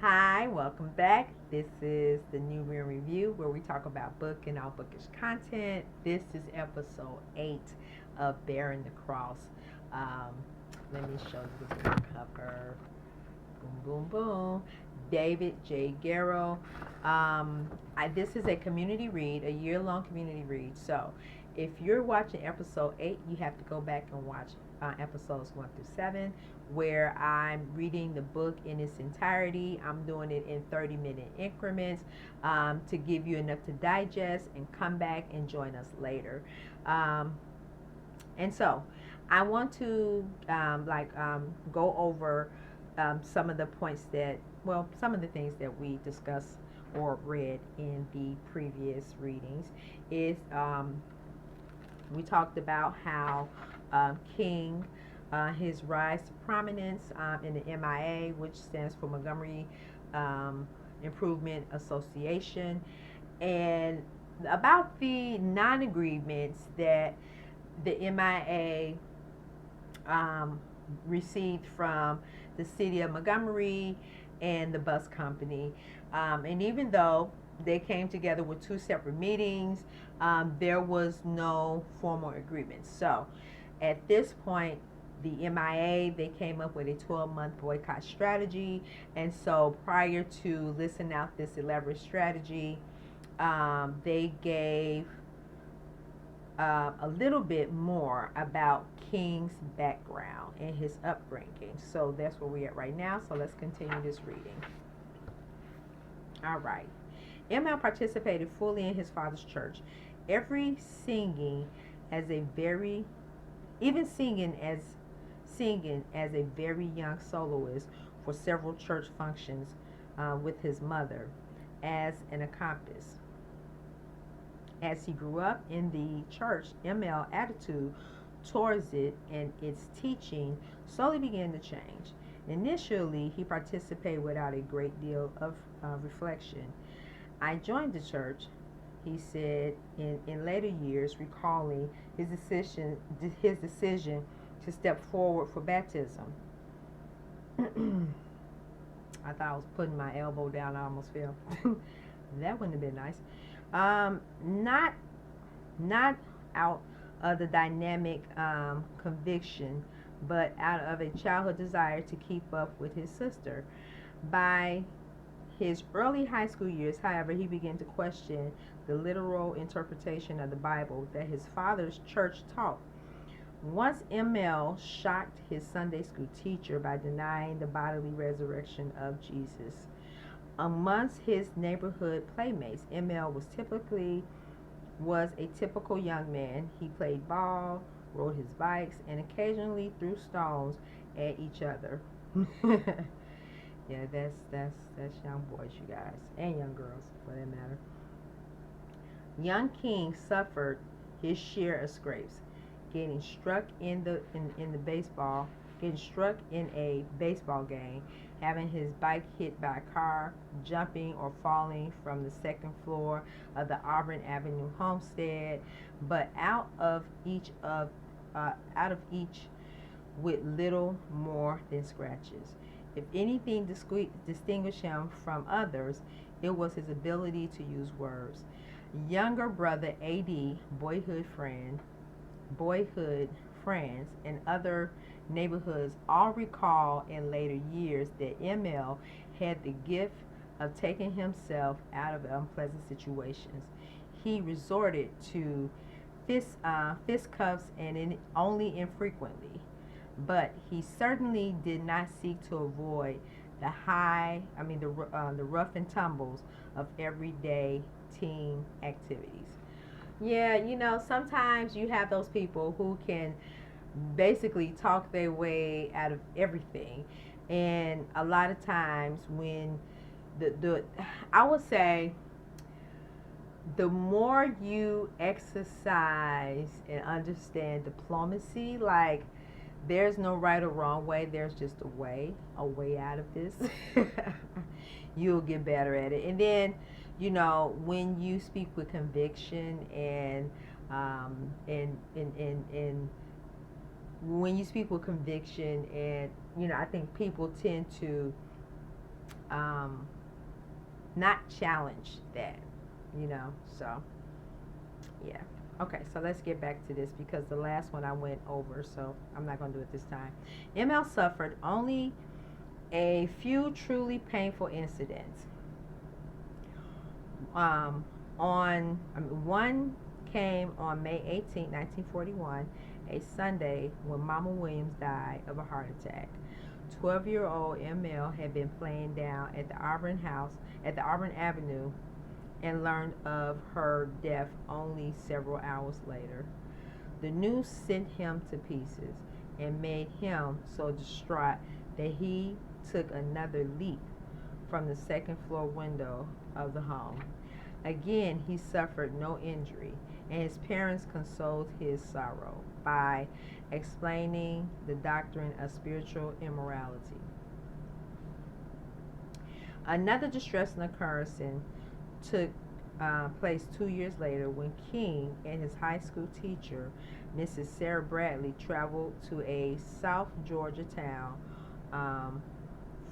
Hi, welcome back. This is the New Real Review where we talk about book and all bookish content. This is episode 8 of Bearing the Cross. Um, Let me show you the book cover. Boom, boom, boom. David J. Garrow. This is a community read, a year-long community read. So if you're watching episode 8, you have to go back and watch episodes 1 through 7, where I'm reading the book in its entirety. I'm doing it in 30-minute increments to give you enough to digest and come back and join us later. Um, and so I want to go over some of the points some of the things that we discussed or read in the previous readings. Is We talked about how King, his rise to prominence in the MIA, which stands for Montgomery Improvement Association, and about the non-agreements that the MIA um, received from the city of Montgomery and the bus company. And even though they came together with two separate meetings, there was no formal agreement. So at this point, the MIA, they came up with a 12-month boycott strategy. And so prior to listing out this elaborate strategy, they gave a little bit more about King's background and his upbringing. So that's where we're at right now. So let's continue this reading. All right. ML participated fully in his father's church. Every singing as a very, even singing as a very young soloist for several church functions with his mother as an accomplice. As he grew up in the church, ML attitude towards it and its teaching slowly began to change. Initially, he participated without a great deal of reflection. I joined the church, he said in later years, recalling his decision to step forward for baptism. I thought I was putting my elbow down, I almost fell. That wouldn't have been nice. Not out of the dynamic conviction, but out of a childhood desire to keep up with his sister. By his early high school years, however, he began to question the literal interpretation of the Bible that his father's church taught. Once ML shocked his Sunday school teacher by denying the bodily resurrection of Jesus. Amongst his neighborhood playmates, ML was a typical young man. He played ball, rode his bikes, and occasionally threw stones at each other. Yeah, that's young boys, you guys, and young girls, for that matter. Young King suffered his share of scrapes, getting struck in the baseball, getting struck in a baseball game, having his bike hit by a car, jumping or falling from the second floor of the Auburn Avenue homestead, but out of each with little more than scratches. If anything distinguished him from others, it was his ability to use words. Younger brother AD, boyhood friends, and other neighborhoods all recall in later years that ML had the gift of taking himself out of unpleasant situations. He resorted to fistcuffs and only infrequently, but he certainly did not seek to avoid the rough and tumbles of everyday teen activities. Yeah, sometimes you have those people who can basically talk their way out of everything. And a lot of times when the I would say the more you exercise and understand diplomacy, like there's no right or wrong way, there's just a way out of this. You'll get better at it. And then, when you speak with conviction and when you speak with conviction, and I think people tend to um, not challenge that, So, yeah. Okay, so let's get back to this because the last one I went over, so I'm not going to do it this time. ML suffered only a few truly painful incidents. Um, one came on May 18, 1941, a Sunday when Mama Williams died of a heart attack. 12-year-old ML had been playing down at the Auburn Avenue, and learned of her death only several hours later. The news sent him to pieces and made him so distraught that he took another leap from the second floor window of the home. Again, he suffered no injury, and his parents consoled his sorrow by explaining the doctrine of spiritual immorality. Another distressing occurrence took place 2 years later when King and his high school teacher, Mrs. Sarah Bradley, traveled to a South Georgia town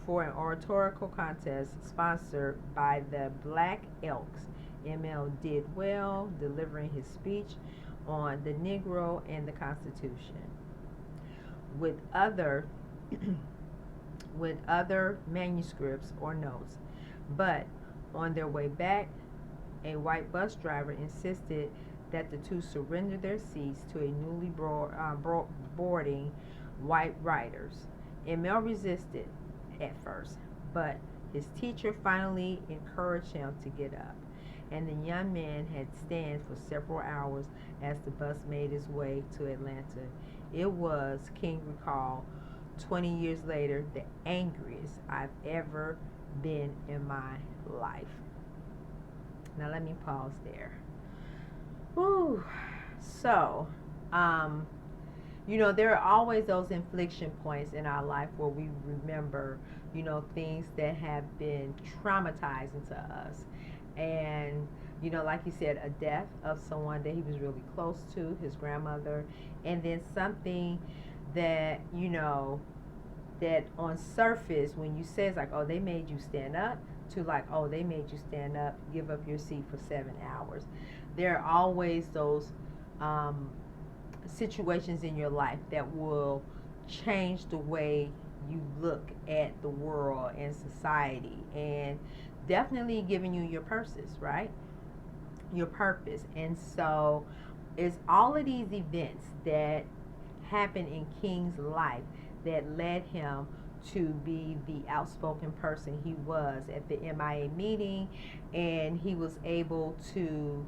for an oratorical contest sponsored by the Black Elks. ML did well, delivering his speech on the Negro and the Constitution. With other manuscripts or notes, but on their way back, a white bus driver insisted that the two surrender their seats to a newly boarding white riders. ML resisted at first, but his teacher finally encouraged him to get up, and the young man had stand for several hours as the bus made its way to Atlanta. It was, King recalled, 20 years later, the angriest I've ever been in my life. Now let me pause there. Whew. So, there are always those inflection points in our life where we remember, things that have been traumatizing to us. And, like you said, a death of someone that he was really close to, his grandmother, and then something that, that on surface, when you say it's like, oh, they made you stand up, to like, oh, they made you stand up, give up your seat for 7 hours. There are always those situations in your life that will change the way you look at the world and society, and definitely giving you your purpose, right? Your purpose. And so it's all of these events that happened in King's life that led him to be the outspoken person he was at the MIA meeting, and he was able to,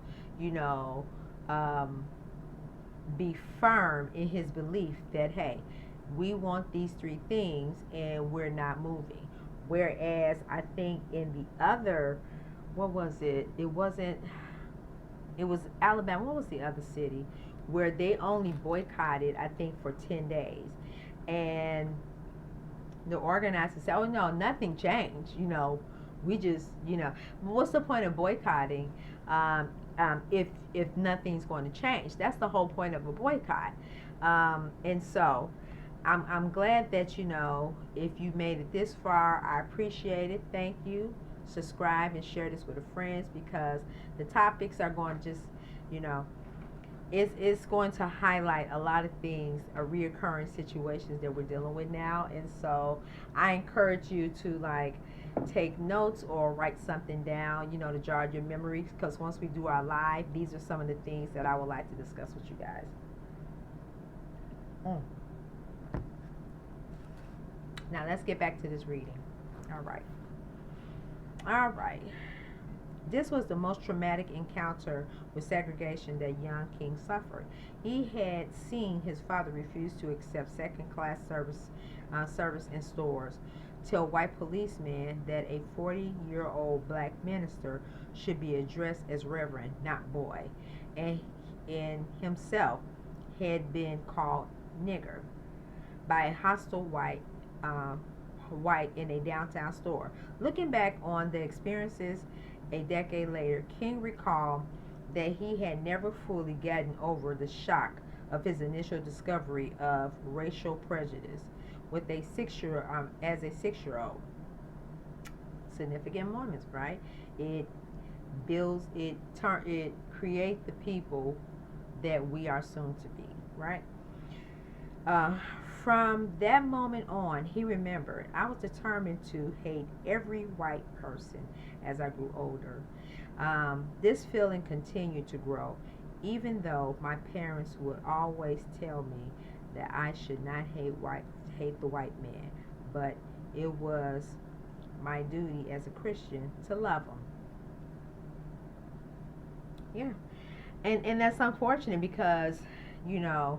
be firm in his belief that, hey, we want these three things and we're not moving. Whereas I think in the other, what was it? It was Alabama. What was the other city where they only boycotted, I think, for 10 days? And the organizers said, oh, no, nothing changed. We just, what's the point of boycotting if nothing's going to change? That's the whole point of a boycott. And so I'm glad that, if you made it this far, I appreciate it. Thank you. Subscribe and share this with your friends, because the topics are going to just, it's going to highlight a lot of things, reoccurring situations that we're dealing with now. And so I encourage you to take notes or write something down, to jog your memory, because once we do our live, these are some of the things that I would like to discuss with you guys. Now let's get back to this reading. All right. This was the most traumatic encounter with segregation that young King suffered. He had seen his father refuse to accept second-class service in stores, tell white policemen that a 40-year-old black minister should be addressed as reverend, not boy, and himself had been called nigger by a hostile white in a downtown store. Looking back on the experiences a decade later, King recalled that he had never fully gotten over the shock of his initial discovery of racial prejudice as a 6-year-old. significant moments, right? It it create the people that we are soon to be, right? Uh, from that moment on, he remembered, I was determined to hate every white person as I grew older. This feeling continued to grow, even though my parents would always tell me that I should not hate the white man, but it was my duty as a Christian to love them. Yeah, and that's unfortunate because you know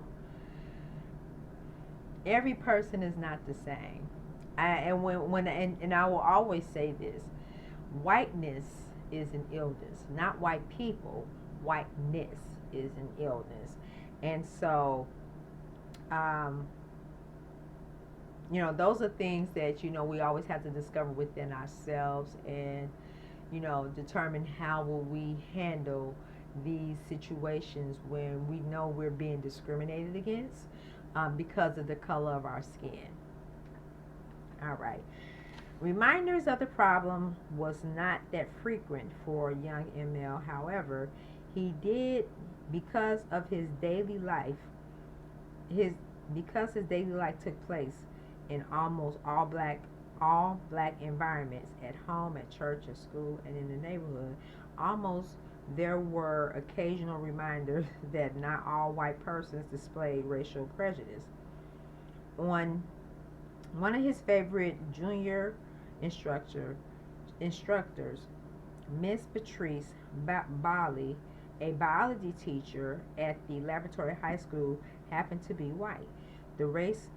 every person is not the same. And I will always say this: whiteness is an illness, not white people. Whiteness is an illness, and so um, those are things that we always have to discover within ourselves, and determine how will we handle these situations when we know we're being discriminated against because of the color of our skin. All right. Reminders of the problem was not that frequent for young ML. However, he did because of his daily life. His because his daily life took place in almost all black environments, at home, at church, at school, and in the neighborhood. Almost there were occasional reminders that not all white persons displayed racial prejudice. On one of his favorite junior instructor instructors, Miss Patrice Bali, a biology teacher at the laboratory high school, happened to be white. The race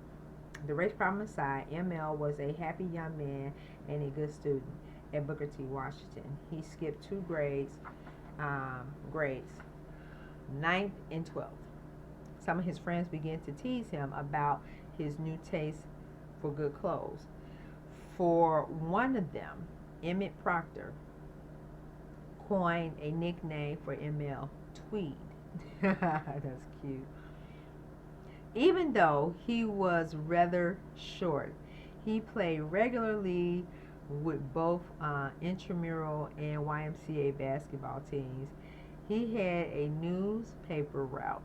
the race problem aside, ML was a happy young man and a good student at Booker T. Washington. He skipped two grades, ninth and 12th. Some of his friends began to tease him about his new taste for good clothes. For one of them, Emmett Proctor coined a nickname for ML, Tweed. That's cute. Even though he was rather short, he played regularly with both intramural and YMCA basketball teams. He had a newspaper route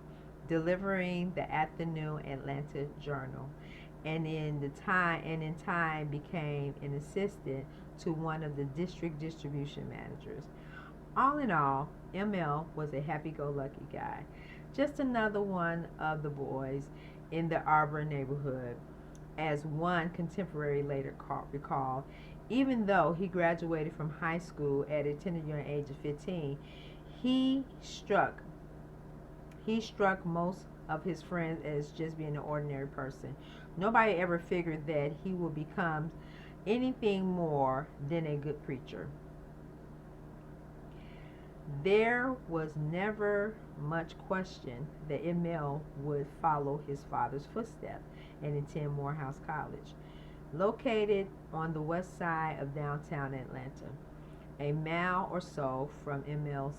delivering the afternoon Atlanta Journal, and in time became an assistant to one of the district distribution managers. All in all, ML was a happy-go-lucky guy, just another one of the boys in the Auburn neighborhood, as one contemporary later recalled. Even though he graduated from high school at a tender young age of 15, he struck he struck most of his friends as just being an ordinary person. Nobody ever figured that he would become anything more than a good preacher. There was never much question that Emil would follow his father's footsteps and attend Morehouse College, located on the west side of downtown Atlanta, a mile or so from Emil's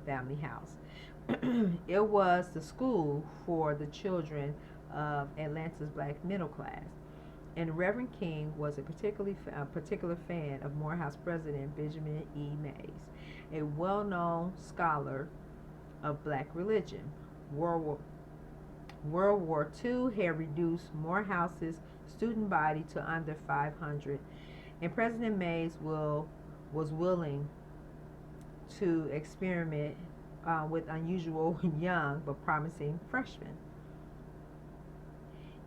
family house. It was the school for the children of Atlanta's black middle class, and Reverend King was a particular fan of Morehouse President Benjamin E. Mays, a well-known scholar of black religion. World War, World War II had reduced Morehouse's student body to under 500, and President Mays was willing to experiment with unusual young but promising freshmen.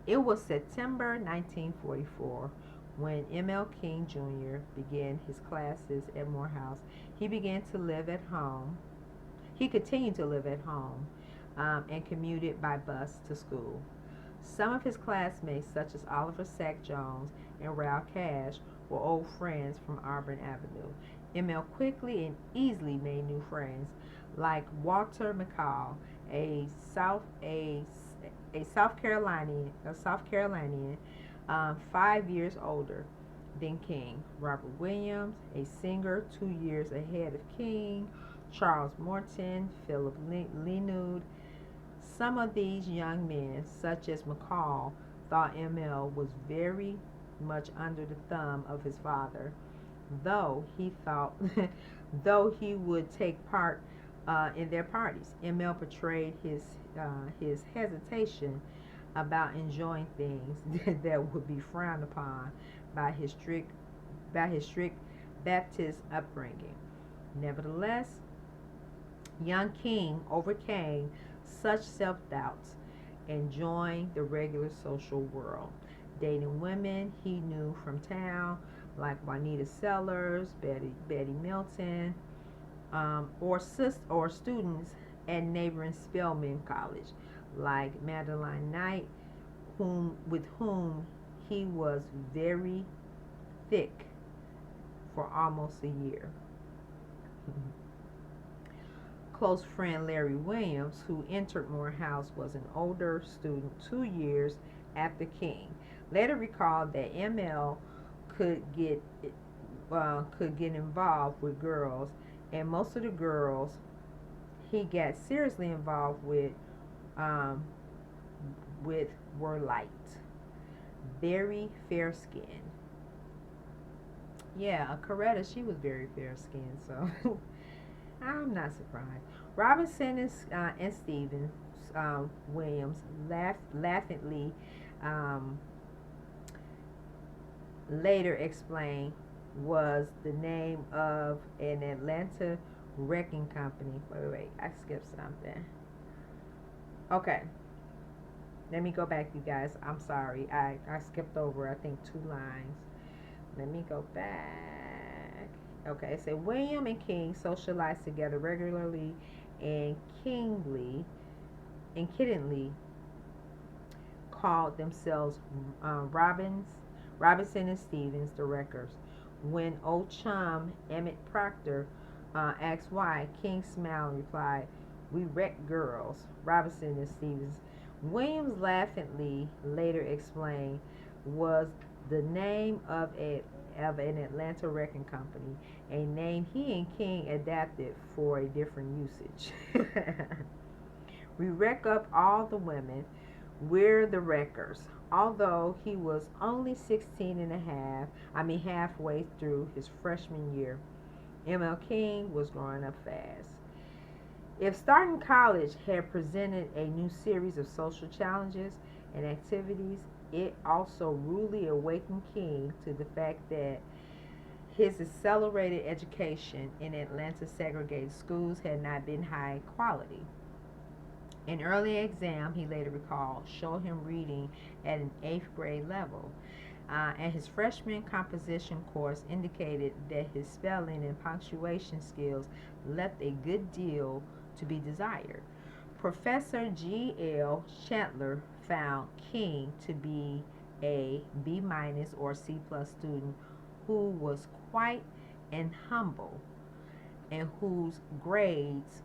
It was September 1944 when M.L. King Jr. began his classes at Morehouse. He began to live at home. He continued to live at home and commuted by bus to school. Some of his classmates, such as Oliver Sack Jones and Ralph Cash, were old friends from Auburn Avenue. M.L. quickly and easily made new friends, like Walter McCall, a South Carolinian, 5 years older than King. Robert Williams, a singer 2 years ahead of King. Charles Morton, Philip Lenood. Some of these young men, such as McCall, thought ML was very much under the thumb of his father. though he thought, though he would take part in their parties. ML portrayed his hesitation about enjoying things that would be frowned upon by his strict Baptist upbringing. Nevertheless, young King overcame such self doubts and joined the regular social world, dating women he knew from town like Juanita Sellers, Betty Milton, or students at neighboring Spelman College like Madeline Knight, with whom he was very thick for almost a year. Close friend Larry Williams, who entered Morehouse, was an older student 2 years after King. Later recalled that ML could get could get involved with girls, and most of the girls he got seriously involved um, with were light, very fair skinned. Yeah, Coretta, she was very fair skinned, so I'm not surprised. Robinson and Stevens Williams laughingly um, later explained was the name of an Atlanta wrecking company. Wait, I skipped something. Okay, let me go back, you guys. I'm sorry. I skipped over, I think, 2 lines. Let me go back. Okay, it said William and King socialized together regularly and kiddingly called themselves Robinson and Stevens, the Wreckers. When old chum Emmett Proctor asked why, King smiled and replied, "We wreck girls." Robinson and Stevens. Williams laughingly later explained was the name of an Atlanta wrecking company, a name he and King adapted for a different usage. We wreck up all the women. We're the wreckers. Although he was only 16 and a half, halfway through his freshman year, ML King was growing up fast. If starting college had presented a new series of social challenges and activities, it also rudely awakened King to the fact that his accelerated education in Atlanta segregated schools had not been high quality. An early exam, he later recalled, showed him reading at an 8th grade level, and his freshman composition course indicated that his spelling and punctuation skills left a good deal to be desired. Professor G.L. Chandler found King to be a B minus or C plus student who was quiet and humble, and whose grades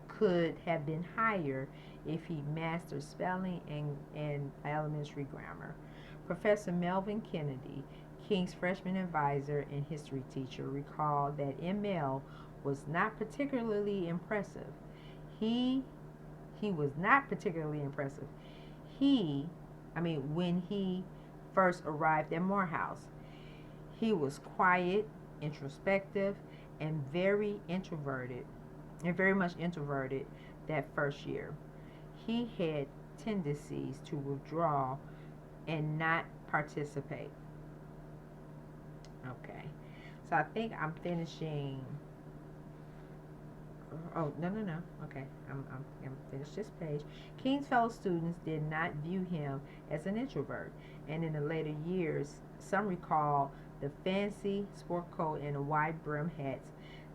could have been higher if he mastered spelling and elementary grammar. Professor Melvin Kennedy, King's freshman advisor and history teacher, recalled that ML was not particularly impressive. He he was not particularly impressive. When he first arrived at Morehouse, he was quiet, introspective, and very much introverted that first year. He had tendencies to withdraw and not participate. Okay. So I think I'm finishing. Oh, no. Okay. I'm finished this page. King's fellow students did not view him as an introvert, and in the later years, some recall the fancy sport coat and the wide brim hats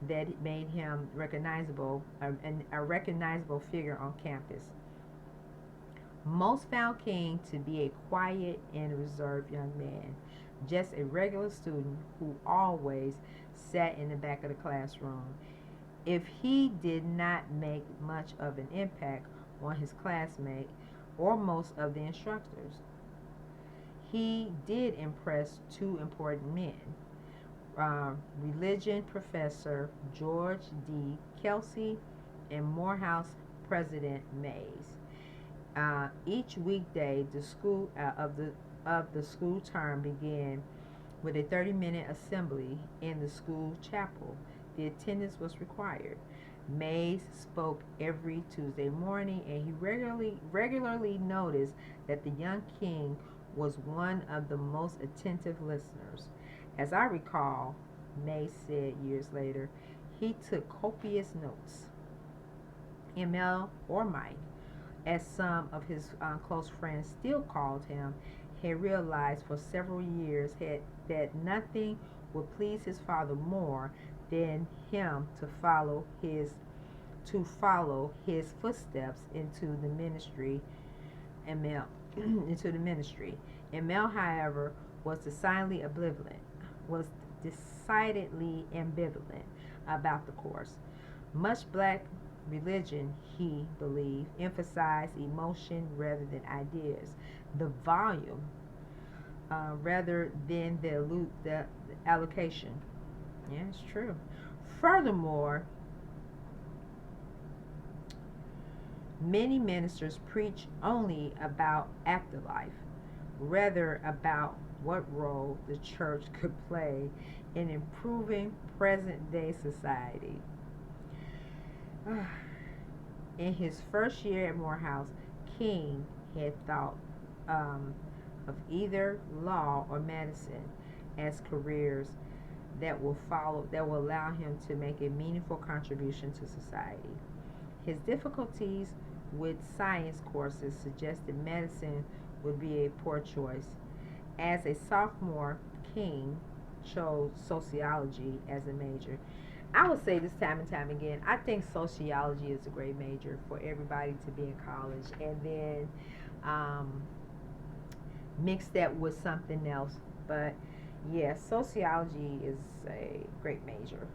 that made him a recognizable figure on campus. Most found King to be a quiet and reserved young man, just a regular student who always sat in the back of the classroom. If he did not make much of an impact on his classmates or most of the instructors, he did impress two important men, religion professor George D. Kelsey and Morehouse President Mays. Each weekday, the school of the school term began with a 30-minute assembly in the school chapel. The attendance was required. Mays spoke every Tuesday morning, and he regularly noticed that the young king was one of the most attentive listeners. As I recall, Mays said years later, he took copious notes. ML or Mike, as some of his close friends still called him, had realized for several years that nothing would please his father more than him to follow his footsteps into the ministry and Mel into the ministry. And Mel, however, was decidedly ambivalent about the course. Much black religion, he believed, emphasized emotion rather than ideas, the volume rather than the allocation. Yeah, it's true. Furthermore, many ministers preach only about afterlife, rather about what role the church could play in improving present day society. In his first year at Morehouse, King had thought of either law or medicine as careers that will allow him to make a meaningful contribution to society. His difficulties with science courses suggested medicine would be a poor choice. As a sophomore, King chose sociology as a major. I would say this time and time again, I think sociology is a great major for everybody to be in college, and then mix that with something else. But yeah, sociology is a great major.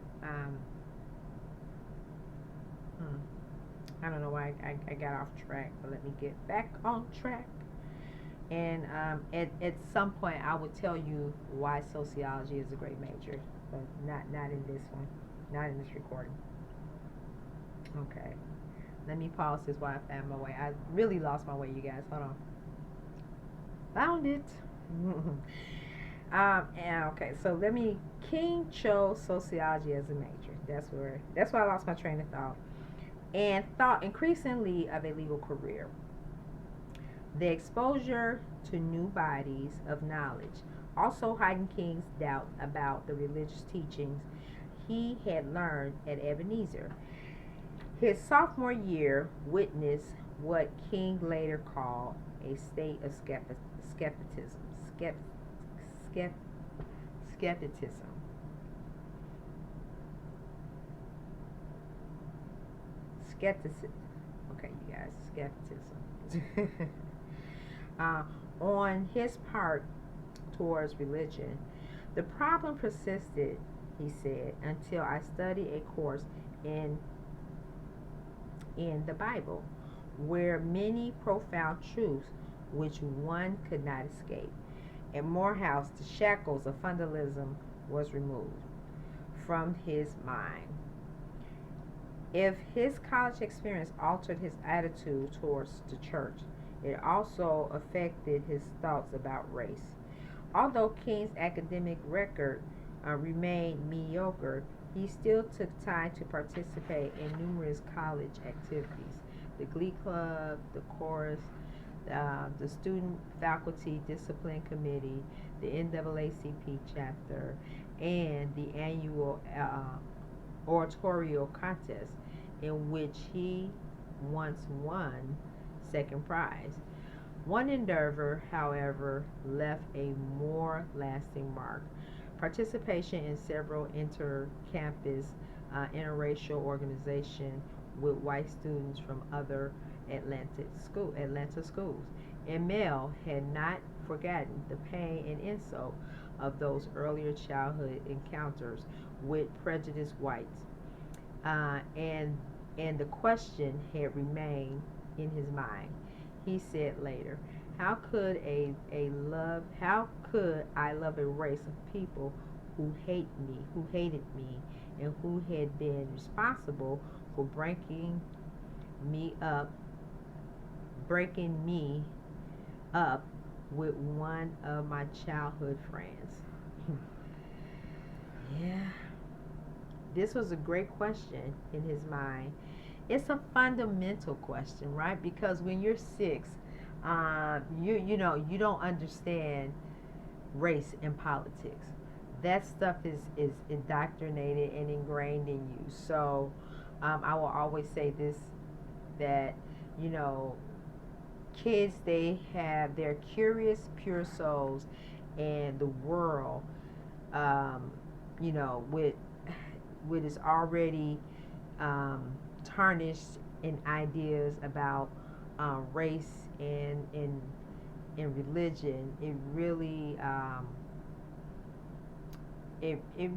I don't know why I got off track, but let me get back on track. And at some point, I would tell you why sociology is a great major, but not in this one, not in this recording. Okay, let me pause this while I found my way. I really lost my way, you guys. Hold on. Found it. And okay, so King chose sociology as a major. That's why I lost my train of thought, and thought increasingly of a legal career. The exposure to new bodies of knowledge also heightened King's doubt about the religious teachings he had learned at Ebenezer. His sophomore year witnessed what King later called a state of skepticism. Skepticism. Skepticism. Okay, you guys, skepticism. On his part towards religion. The problem persisted, he said, until I studied a course in the Bible, where many profound truths which one could not escape. At Morehouse, the shackles of fundamentalism was removed from his mind. If his college experience altered his attitude towards the church, it also affected his thoughts about race. Although King's academic record remained mediocre, he still took time to participate in numerous college activities: the Glee Club, the chorus, the Student Faculty Discipline Committee, the NAACP chapter, and the annual oratorio contest, in which he once won second prize. One endeavor, however, left a more lasting mark: participation in several inter-campus interracial organizations with white students from other Atlanta schools. And Mel had not forgotten the pain and insult of those earlier childhood encounters with prejudiced whites, and the question had remained in his mind. He said later, "How could I love a race of people who hated me, and who had been responsible for breaking me up with one of my childhood friends?" Yeah, this was a great question in his mind. It's a fundamental question, right? Because when you're six, you don't understand race and politics. That stuff is indoctrinated and ingrained in you. So I will always say this, that you know kids, they're curious, pure souls, and the world, um, with is already um, tarnished in ideas about race and religion. It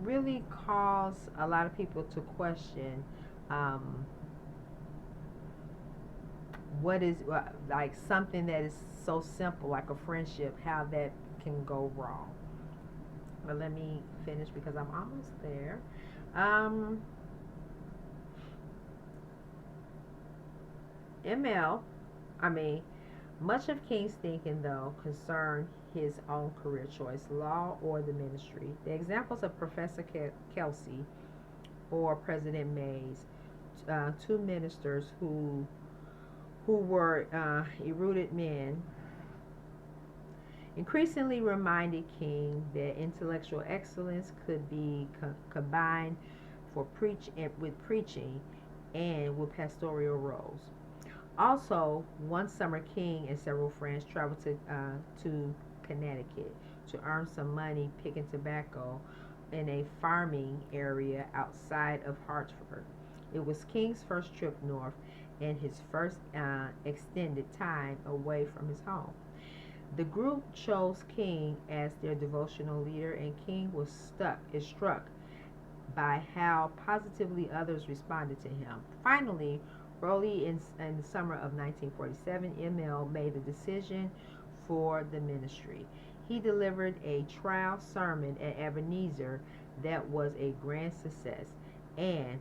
really caused a lot of people to question um, what is like something that is so simple like a friendship, how that can go wrong. But let me finish because I'm almost there. um, ml I mean, much of King's thinking, though, concerned his own career choice, law or the ministry. The examples of Professor Kelsey or President Mays, two ministers who were erudite men, increasingly reminded King that intellectual excellence could be combined with preaching and with pastoral roles. Also, one summer, King and several friends traveled to Connecticut to earn some money picking tobacco in a farming area outside of Hartford. It was King's first trip north and his first extended time away from his home. The group chose King as their devotional leader, and King was struck by how positively others responded to him. Finally, early in the summer of 1947, ML made a decision for the ministry. He delivered a trial sermon at Ebenezer that was a grand success, and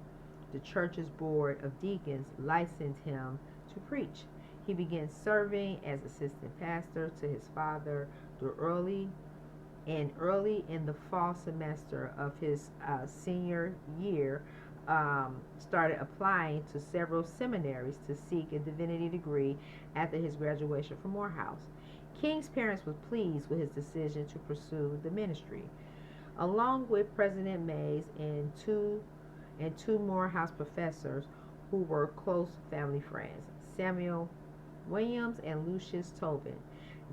the church's board of deacons licensed him to preach. He began serving as assistant pastor to his father the early in the fall semester of his senior year, started applying to several seminaries to seek a divinity degree after his graduation from Morehouse. King's parents were pleased with his decision to pursue the ministry. Along with President Mays and two Morehouse professors who were close family friends, Samuel Williams and Lucius Tobin.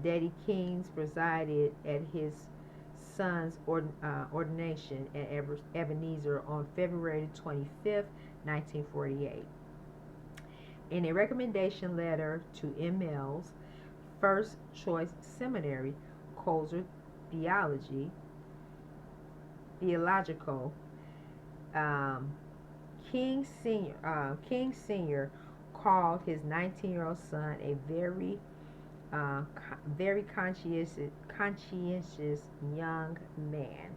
Daddy Kings presided at his son's ordination at Ebenezer on February 25th, 1948. In a recommendation letter to ML's first choice seminary, Kosser Theological, um, King Sr. called his 19-year-old son a very conscientious young man,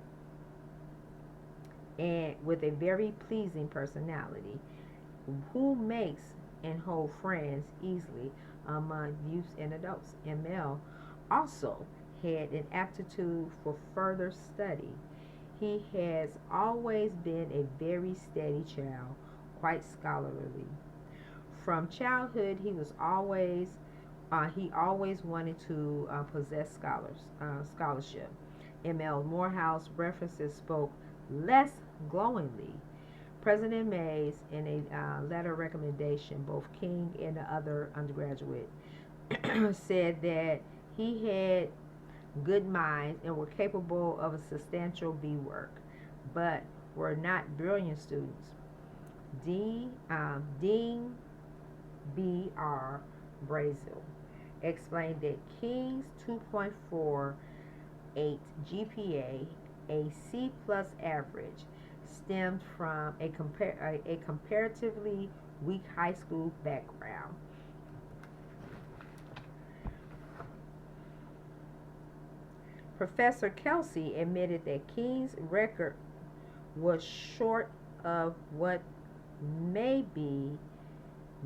and with a very pleasing personality, who makes and hold friends easily among youths and adults. ML also had an aptitude for further study. He has always been a very steady child, quite scholarly. From childhood, he always wanted to possess scholarship. M.L. Morehouse references spoke less glowingly. President Mays, in a letter recommendation, both King and the other undergraduate, said that he had good minds and were capable of a substantial B work, but were not brilliant students. Dean B.R. Brazil explained that King's 2.48 GPA, a C plus average, stemmed from a comparatively weak high school background. Professor Kelsey admitted that King's record was short of what may be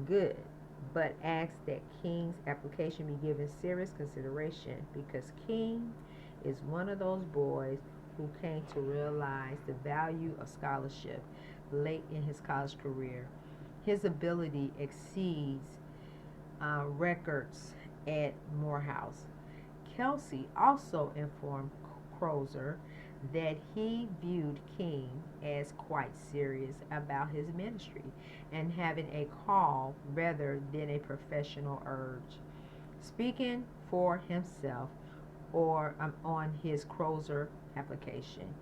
good, but asked that King's application be given serious consideration because King is one of those boys who came to realize the value of scholarship late in his college career. His ability exceeds records at Morehouse. Kelsey also informed Crozer that he viewed King as quite serious about his ministry and having a call rather than a professional urge. Speaking for himself or on his Crozer application,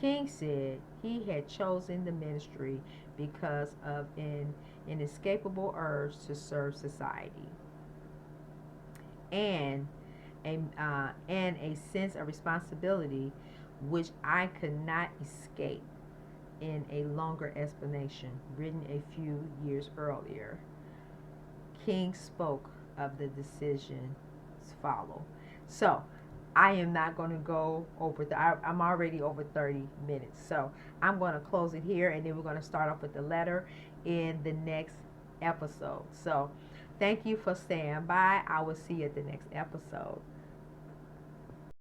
King said he had chosen the ministry because of an inescapable urge to serve society and a sense of responsibility which I could not escape in a longer explanation written a few years earlier. King spoke of the decisions follow. So, I am not going to go over I'm already over 30 minutes. So, I'm going to close it here and then we're going to start off with the letter in the next episode. So, thank you for staying by. I will see you at the next episode.